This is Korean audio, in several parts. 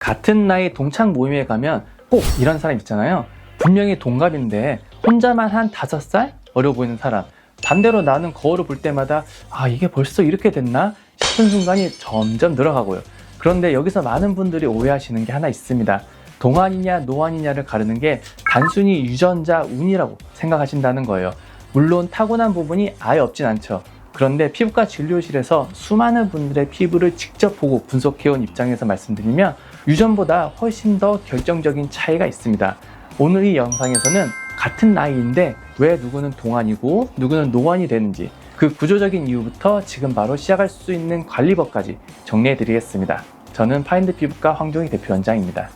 같은 나이 동창 모임에 가면 꼭 이런 사람 있잖아요. 분명히 동갑인데 혼자만 한 5살 어려 보이는 사람. 반대로 나는 거울을 볼 때마다 이게 벌써 이렇게 됐나 싶은 순간이 점점 늘어가고요. 그런데 여기서 많은 분들이 오해하시는 게 하나 있습니다. 동안이냐 노안이냐를 가르는 게 단순히 유전자 운이라고 생각하신다는 거예요. 물론 타고난 부분이 아예 없진 않죠. 그런데 피부과 진료실에서 수많은 분들의 피부를 직접 보고 분석해온 입장에서 말씀드리면 유전보다 훨씬 더 결정적인 차이가 있습니다. 오늘 이 영상에서는 같은 나이인데 왜 누구는 동안이고 누구는 노안이 되는지, 그 구조적인 이유부터 지금 바로 시작할 수 있는 관리법까지 정리해 드리겠습니다. 저는 파인드 피부과 황종희 대표원장입니다.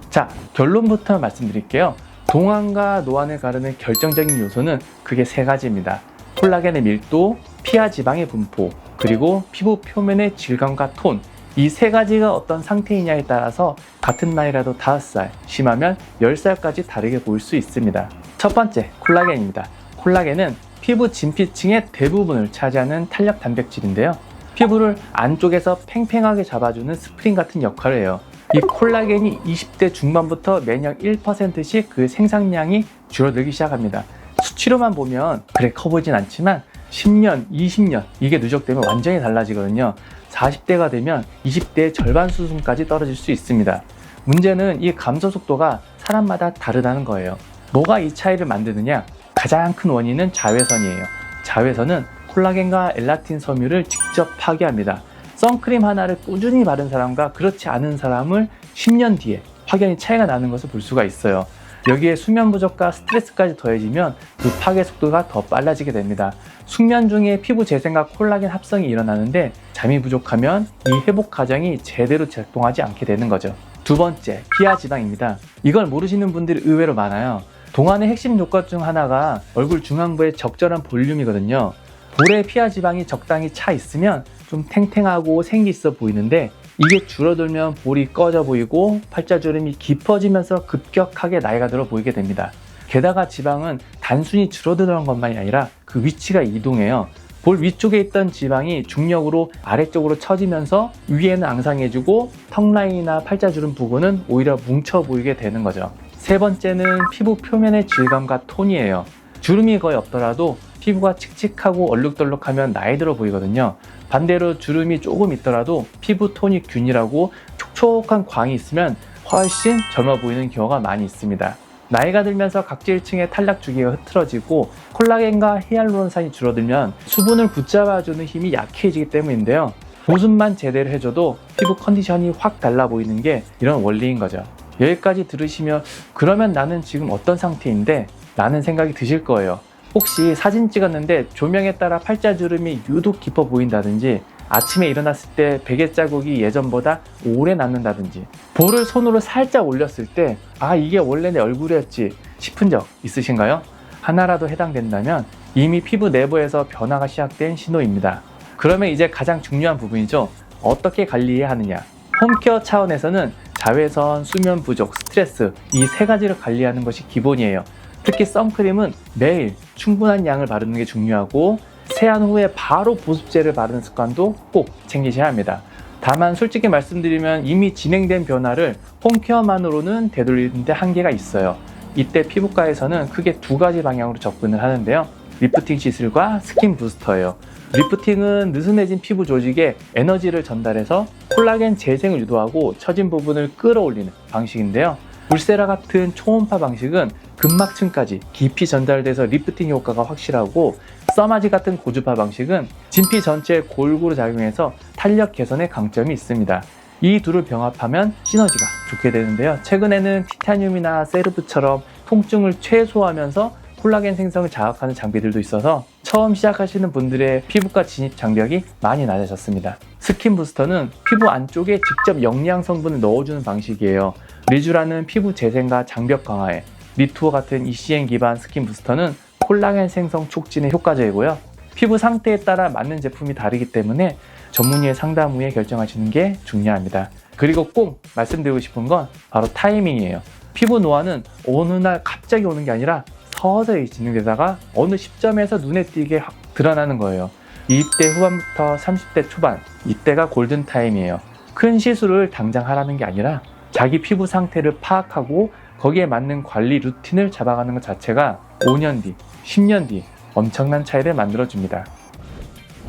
자, 결론부터 말씀드릴게요. 동안과 노안을 가르는 결정적인 요소는 크게 3가지입니다. 콜라겐의 밀도, 피하 지방의 분포, 그리고 피부 표면의 질감과 톤. 이 3가지가 어떤 상태이냐에 따라서 같은 나이라도 5살, 심하면 10살까지 다르게 보일 수 있습니다. 첫 번째, 콜라겐입니다. 콜라겐은 피부 진피층의 대부분을 차지하는 탄력 단백질인데요. 피부를 안쪽에서 팽팽하게 잡아주는 스프링 같은 역할을 해요. 이 콜라겐이 20대 중반부터 매년 1%씩 그 생산량이 줄어들기 시작합니다. 수치로만 보면 그래 커 보이진 않지만 10년, 20년 이게 누적되면 완전히 달라지거든요. 40대가 되면 20대의 절반 수준까지 떨어질 수 있습니다. 문제는 이 감소 속도가 사람마다 다르다는 거예요. 뭐가 이 차이를 만드느냐? 가장 큰 원인은 자외선이에요. 자외선은 콜라겐과 엘라틴 섬유를 직접 파괴합니다. 선크림 하나를 꾸준히 바른 사람과 그렇지 않은 사람을 10년 뒤에 확연히 차이가 나는 것을 볼 수가 있어요. 여기에 수면 부족과 스트레스까지 더해지면 그 파괴 속도가 더 빨라지게 됩니다. 숙면 중에 피부 재생과 콜라겐 합성이 일어나는데 잠이 부족하면 이 회복 과정이 제대로 작동하지 않게 되는 거죠. 두 번째, 피하 지방입니다. 이걸 모르시는 분들이 의외로 많아요. 동안의 핵심 요건 중 하나가 얼굴 중앙부의 적절한 볼륨이거든요. 볼에 피하 지방이 적당히 차 있으면 좀 탱탱하고 생기 있어 보이는데 이게 줄어들면 볼이 꺼져 보이고 팔자주름이 깊어지면서 급격하게 나이가 들어 보이게 됩니다. 게다가 지방은 단순히 줄어드는 것만이 아니라 그 위치가 이동해요. 볼 위쪽에 있던 지방이 중력으로 아래쪽으로 처지면서 위에는 앙상해지고 턱 라인이나 팔자주름 부분은 오히려 뭉쳐 보이게 되는 거죠. 세 번째는 피부 표면의 질감과 톤이에요. 주름이 거의 없더라도 피부가 칙칙하고 얼룩덜룩하면 나이 들어 보이거든요. 반대로 주름이 조금 있더라도 피부 톤이 균일하고 촉촉한 광이 있으면 훨씬 젊어 보이는 경우가 많이 있습니다. 나이가 들면서 각질층의 탈락 주기가 흐트러지고 콜라겐과 히알루론산이 줄어들면 수분을 붙잡아주는 힘이 약해지기 때문인데요. 보습만 제대로 해줘도 피부 컨디션이 확 달라 보이는 게 이런 원리인 거죠. 여기까지 들으시면 그러면 나는 지금 어떤 상태인데? 라는 생각이 드실 거예요. 혹시 사진 찍었는데 조명에 따라 팔자주름이 유독 깊어 보인다든지, 아침에 일어났을 때 베개 자국이 예전보다 오래 남는다든지, 볼을 손으로 살짝 올렸을 때 이게 원래 내 얼굴이었지 싶은 적 있으신가요? 하나라도 해당된다면 이미 피부 내부에서 변화가 시작된 신호입니다. 그러면 이제 가장 중요한 부분이죠. 어떻게 관리해야 하느냐? 홈케어 차원에서는 자외선, 수면 부족, 스트레스 이 3가지를 관리하는 것이 기본이에요. 특히 선크림은 매일 충분한 양을 바르는 게 중요하고 세안 후에 바로 보습제를 바르는 습관도 꼭 챙기셔야 합니다. 다만 솔직히 말씀드리면 이미 진행된 변화를 홈케어만으로는 되돌리는 데 한계가 있어요. 이때 피부과에서는 크게 2가지 방향으로 접근을 하는데요. 리프팅 시술과 스킨 부스터예요. 리프팅은 느슨해진 피부 조직에 에너지를 전달해서 콜라겐 재생을 유도하고 처진 부분을 끌어올리는 방식인데요. 울세라 같은 초음파 방식은 근막층까지 깊이 전달돼서 리프팅 효과가 확실하고, 써마지 같은 고주파 방식은 진피 전체에 골고루 작용해서 탄력 개선에 강점이 있습니다. 이 둘을 병합하면 시너지가 좋게 되는데요. 최근에는 티타늄이나 세르브처럼 통증을 최소화하면서 콜라겐 생성을 자극하는 장비들도 있어서 처음 시작하시는 분들의 피부과 진입 장벽이 많이 낮아졌습니다. 스킨 부스터는 피부 안쪽에 직접 영양 성분을 넣어주는 방식이에요. 리쥬라는 피부 재생과 장벽 강화에, 리투어 같은 ECM 기반 스킨 부스터는 콜라겐 생성 촉진에 효과적이고요. 피부 상태에 따라 맞는 제품이 다르기 때문에 전문의의 상담 후에 결정하시는 게 중요합니다. 그리고 꼭 말씀드리고 싶은 건 바로 타이밍이에요. 피부 노화는 어느 날 갑자기 오는 게 아니라 서서히 진행되다가 어느 시점에서 눈에 띄게 드러나는 거예요. 20대 후반부터 30대 초반, 이때가 골든타임이에요. 큰 시술을 당장 하라는 게 아니라 자기 피부 상태를 파악하고 거기에 맞는 관리 루틴을 잡아가는 것 자체가 5년 뒤, 10년 뒤 엄청난 차이를 만들어줍니다.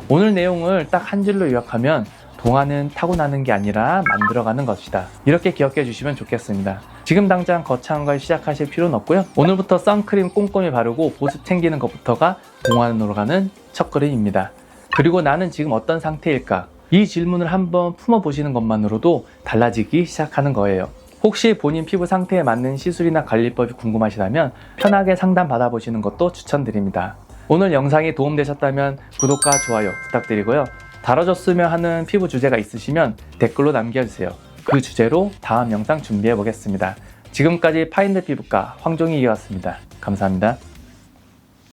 오늘 내용을 딱 한 줄로 요약하면 동안은 타고나는 게 아니라 만들어가는 것이다. 이렇게 기억해 주시면 좋겠습니다. 지금 당장 거창한 걸 시작하실 필요는 없고요. 오늘부터 선크림 꼼꼼히 바르고 보습 챙기는 것부터가 동안으로 가는 첫걸음입니다. 그리고 나는 지금 어떤 상태일까? 이 질문을 한번 품어보시는 것만으로도 달라지기 시작하는 거예요. 혹시 본인 피부 상태에 맞는 시술이나 관리법이 궁금하시다면 편하게 상담 받아보시는 것도 추천드립니다. 오늘 영상이 도움되셨다면 구독과 좋아요 부탁드리고요. 다뤄줬으면 하는 피부 주제가 있으시면 댓글로 남겨주세요. 그 주제로 다음 영상 준비해 보겠습니다. 지금까지 파인드 피부과 황종익이었습니다. 감사합니다.